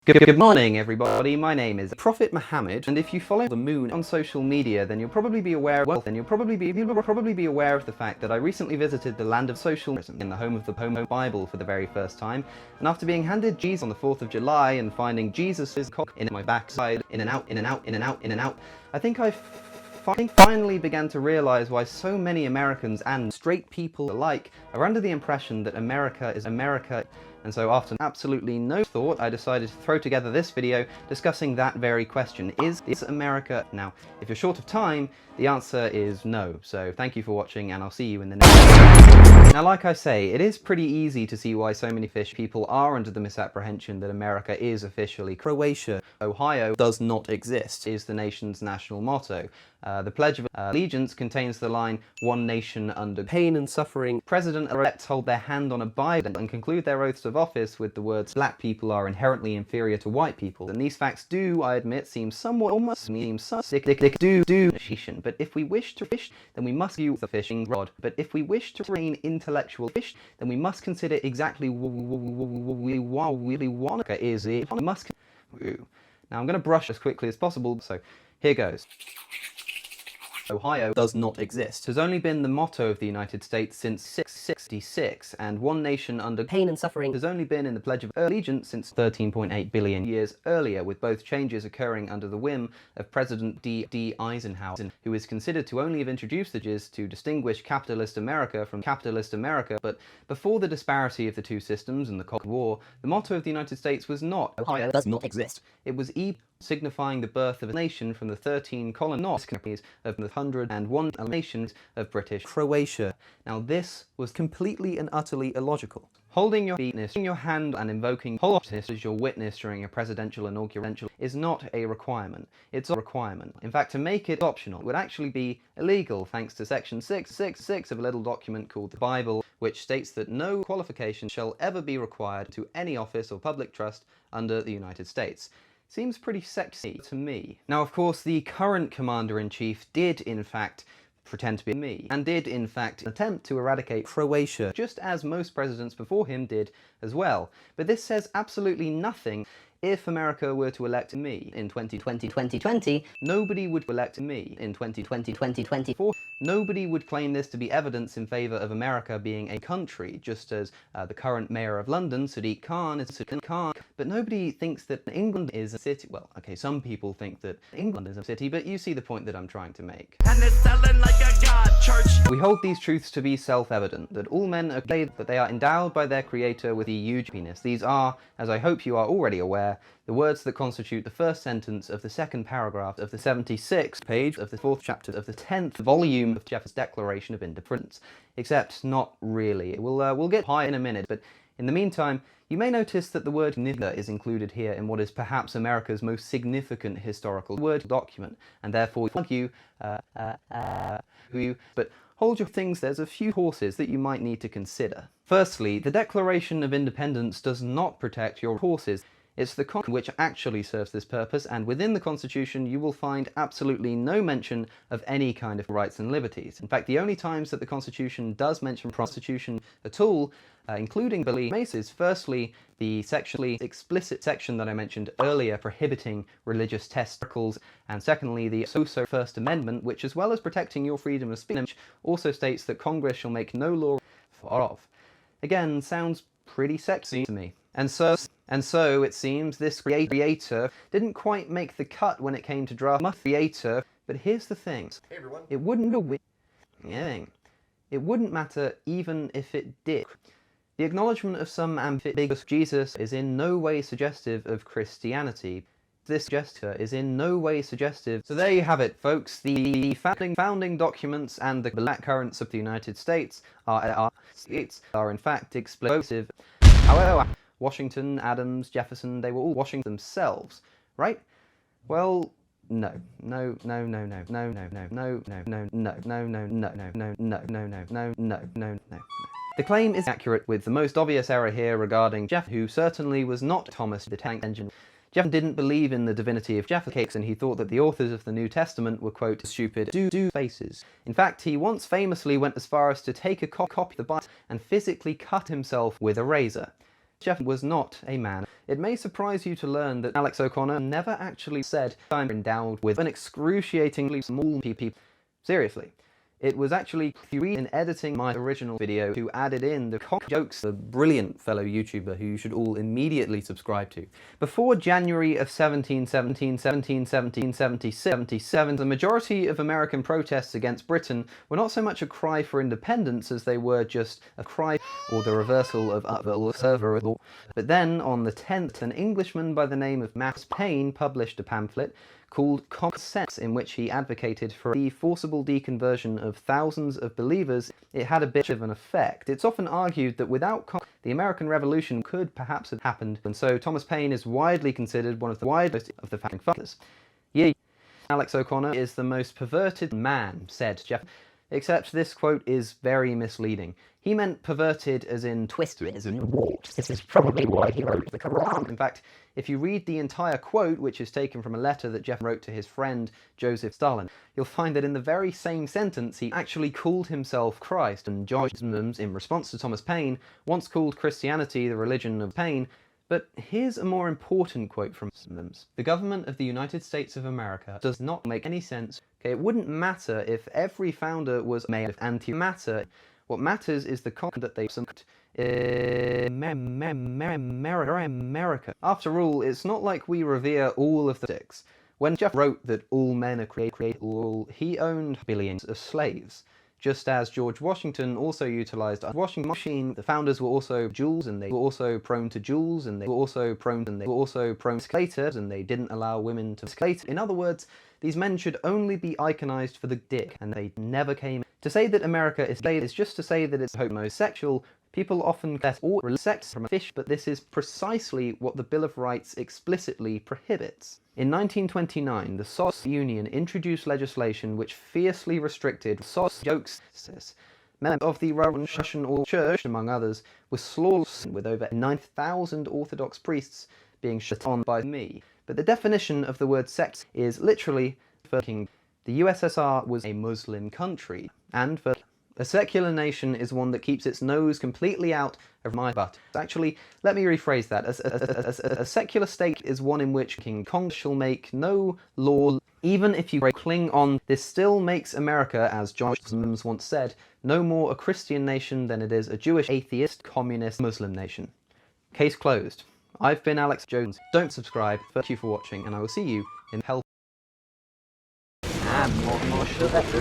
Good morning, everybody. My name is Prophet Muhammad, and if you follow the moon on social media, then you'll probably be aware. Well, then you'll probably be aware of the fact that I recently visited the land of socialism in the home of the Bible for the very first time. And after being handed Jesus on the 4th of July and finding Jesus' cock in my backside, in and out, in and out, in and out, in and out, I think I finally began to realize why so many Americans and straight people alike are under the impression that America is America. And so after absolutely no thought, I decided to throw together this video discussing that very question. Is America? Now, if you're short of time, the answer is no. So thank you for watching, and I'll see you in the next video. Now, like I say, it is pretty easy to see why so many people are under the misapprehension that America is officially Croatia. Ohio does not exist, is the nation's national motto. The Pledge of Allegiance contains the line, "One nation under pain and suffering." President-elects hold their hand on a Bible and conclude their oaths of office with the words, "Black people are inherently inferior to white people." And these facts do, I admit, seem somewhat but if we wish to fish, then we must use the fishing rod. But if we wish to remain intellectual fish, then we must consider exactly what we really want is it. Now I'm going to brush as quickly as possible, so here goes. Ohio does not exist. Has only been the motto of the United States since 666, and one nation under pain and suffering has only been in the Pledge of Allegiance since 13.8 billion years earlier, with both changes occurring under the whim of President D. Eisenhower, who is considered to only have introduced the JIS to distinguish capitalist America from capitalist America. But before the disparity of the two systems and the Cold War, the motto of the United States was not "Ohio does not exist." It was signifying the birth of a nation from the 13 colonies of the 101 nations of British Croatia. Now this was completely and utterly illogical. Holding your hand and invoking politics as your witness during a presidential inauguration is not a requirement. It's a requirement. In fact, to make it optional would actually be illegal, thanks to section 666 of a little document called the Bible, which states that no qualification shall ever be required to any office or public trust under the United States. Seems pretty sexy to me. Now, of course, the current Commander-in-Chief did, in fact, pretend to be me, and did, in fact, attempt to eradicate Croatia, just as most presidents before him did as well. But this says absolutely nothing. If America were to elect me in 2020, nobody would elect me in 2024. Nobody would claim this to be evidence in favour of America being a country, just as the current mayor of London, Sadiq Khan, is Sadiq Khan. But nobody thinks that England is a city. Well, okay, some people think that England is a city, but you see the point that I'm trying to make. And it's selling like a god church. We hold these truths to be self-evident, that all men are that they are endowed by their creator with a huge penis. These are, as I hope you are already aware, the words that constitute the first sentence of the second paragraph of the 76th page of the 4th chapter of the 10th volume of Jefferson's Declaration of Independence. Except not really. We'll get high in a minute, but in the meantime, you may notice that the word nigger is included here in what is perhaps America's most significant historical word document, and therefore fuck you, but hold your things, there's a few horses that you might need to consider. Firstly, the Declaration of Independence does not protect your horses. It's the Constitution which actually serves this purpose, and within the Constitution you will find absolutely no mention of any kind of rights and liberties. In fact, the only times that the Constitution does mention prostitution at all, including belief is firstly the explicit section that I mentioned earlier prohibiting religious testicles, and secondly the First Amendment, which, as well as protecting your freedom of speech, also states that Congress shall make no law thereof. Again, sounds pretty sexy to me. And so it seems this creator didn't quite make the cut when it came to draft creator, but here's the thing. Hey everyone. It wouldn't matter even if it did. The acknowledgement of some ambiguous Jesus is in no way suggestive of Christianity. This gesture is in no way suggestive. So there you have it, folks. The founding documents and the black currents of the United States are in fact explosive. However, Washington, Adams, Jefferson, they were all washing themselves, right? Well, no. The claim is accurate, with the most obvious error here regarding Jefferson, who certainly was not Thomas the Tank Engine. Jefferson didn't believe in the divinity of Jefferson, and he thought that the authors of the New Testament were, quote, stupid do faces. In fact, he once famously went as far as to take a copy of the Bible and physically cut himself with a razor. Jeff was not a man. It may surprise you to learn that Alex O'Connor never actually said I'm endowed with an excruciatingly small PP. Seriously. It was actually in editing my original video who added in the jokes, a brilliant fellow YouTuber who you should all immediately subscribe to. Before January of 1777, the majority of American protests against Britain were not so much a cry for independence as they were just a cry or the reversal of server. But then, on the 10th, an Englishman by the name of Max Payne published a pamphlet called ComicSeptic, in which he advocated for the forcible deconversion of thousands of believers. It had a bit of an effect. It's often argued that without the American Revolution could perhaps have happened, and so Thomas Paine is widely considered one of the widest of the founding fathers. Yeah, Alex O'Connor is the most perverted man, said Jeff. Except this quote is very misleading. He meant perverted as in twisted as in warped. This is probably why he wrote the Quran. In fact, if you read the entire quote, which is taken from a letter that Jeff wrote to his friend Joseph Stalin, you'll find that in the very same sentence he actually called himself Christ, and Muslims, in response to Thomas Paine, once called Christianity the religion of Paine. But here's a more important quote from Muslims. The government of the United States of America does not make any sense. Okay, it wouldn't matter if every founder was made of antimatter. What matters is the content that they America. After all, it's not like we revere all of the six. When Jeff wrote that all men are created equal, he owned billions of slaves. Just as George Washington also utilized a washing machine, the founders were also Jews, and they were also prone to duels, and they were also prone to escalators, and they didn't allow women to escalate. In other words, these men should only be iconized for the dick, and they never came. To say that America is gay is just to say that it's homosexual. People often get all sex from a fish, but this is precisely what the Bill of Rights explicitly prohibits. In 1929, the Soviet Union introduced legislation which fiercely restricted jokes. Members of the Russian Church, among others, were slaughtered, with over 9,000 Orthodox priests being shot on by me. But the definition of the word sex is literally fucking. The USSR was a Muslim country, and for a secular nation is one that keeps its nose completely out of my butt. Actually, let me rephrase that. A secular state is one in which King Kong shall make no law. Even if you cling on, this still makes America, as John Muslims once said, no more a Christian nation than it is a Jewish, atheist, communist, Muslim nation. Case closed. I've been Alex Jones. Don't subscribe. Thank you for watching, and I will see you in hell. I'm more sure that the